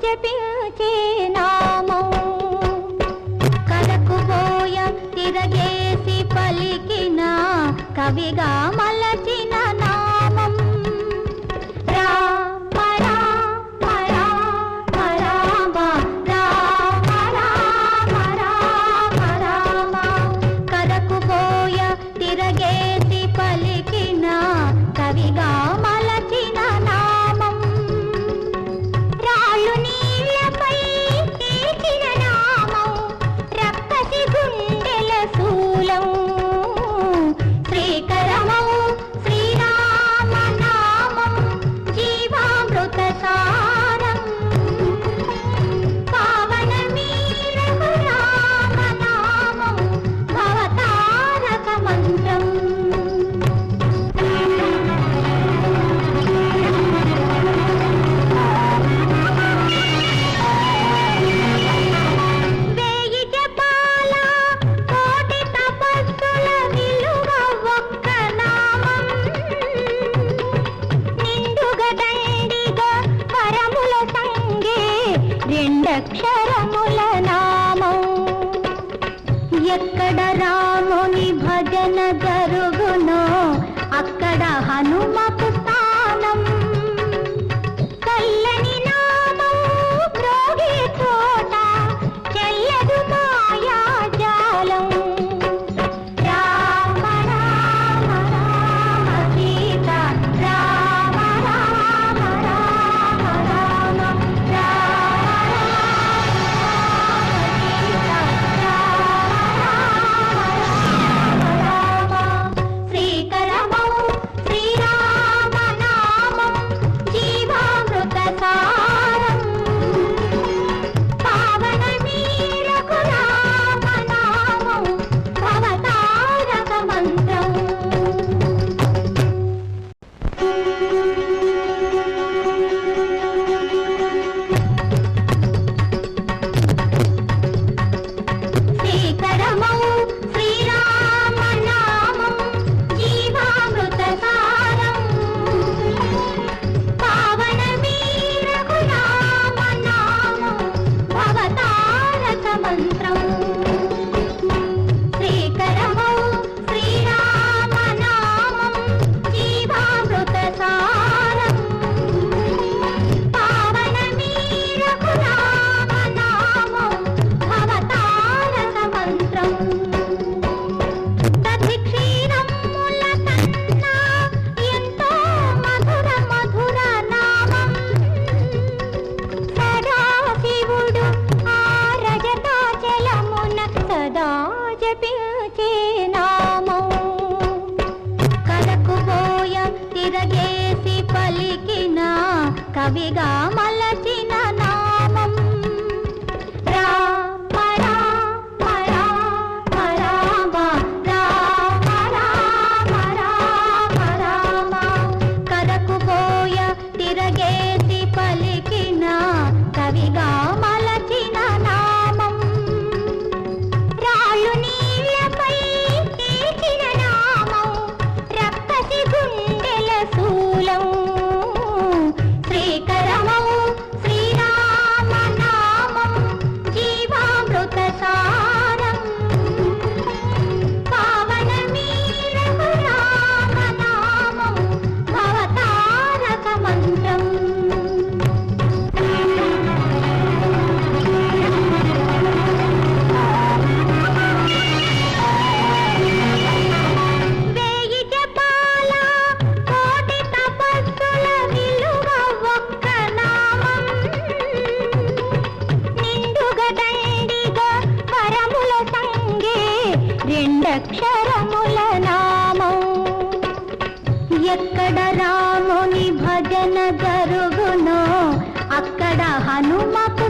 జపించే నామం కలకుపోయ తిరగేసి పలికిన కవిగా మలచిన నామం రామ రామ రామ రామ రామ రామ రామ రామ కలకుపోయ తిరగేసి పలికిన కవిగా మలచిన నామం రాళ్ళు నీళ్లపై తీసిన నామం రక్కసి గుండెల శూలం శ్రీకరమౌ శ్రీరామ నామం జీవామృత సారం పావనమీ రఘురామ నామం భవతారక మంత్రం వేయి జపాల కోటి తపస్సుల విలువ ఒక్క నామం నిండుగా దండిగా వరముల సంగే రెండక్షరముల నామం ఎక్కడ రాముని భజన జరుగునో అక్కడ హనుమకు స్థానం చల్లని నామం మ్రోగే చోట చెల్లదు మాయాజాలం రామ రామ రామ సీత రామ రామ రామ రామ రామ శ్రీకరమౌ శ్రీరామ నామం జీవామృత సారం పావనమీ రఘురామ నామం భవతారక మంత్రం శ్రీకరమౌ శ్రీరామ నామం జీవామృత సారం పావనమీ రఘురామ నామం భవతారక మంత్రం శ్రీకరమౌ శ్రీరామ నామం జీవామృత సారం పావనమీ రఘురామ నామం భవతారక మంత్రం దధి క్షీరముల కన్నా ఎంతో మధుర మధుర నామం సదాశివుడు ఆ రజతాచలమున సదా జపించే నామం కలకుపోయ తిరగేసి పలికిన కవిగా మలచిన నామం రామ రామ రామ రామ రామ రామ రామ రామ కలకుపోయ తిరగేసి పలికిన కవిగా మలచిన నామం రాళ్ళు నీళ్లపై తీసిన నామం రక్కసి గుండెల శూలం శ్రీకరమౌ శ్రీరామ నామం జీవామృత సారం పావనమీ రఘురామ నామం భవతారక మంత్రం వేయి జపాల కోటి తపస్సుల విలువ ఒక్క నామం నిండుగా దండిగా వరముల సంగే రెండక్షరముల నామం ఎక్కడ రాముని భజన జరుగునో అక్కడ హనుమకు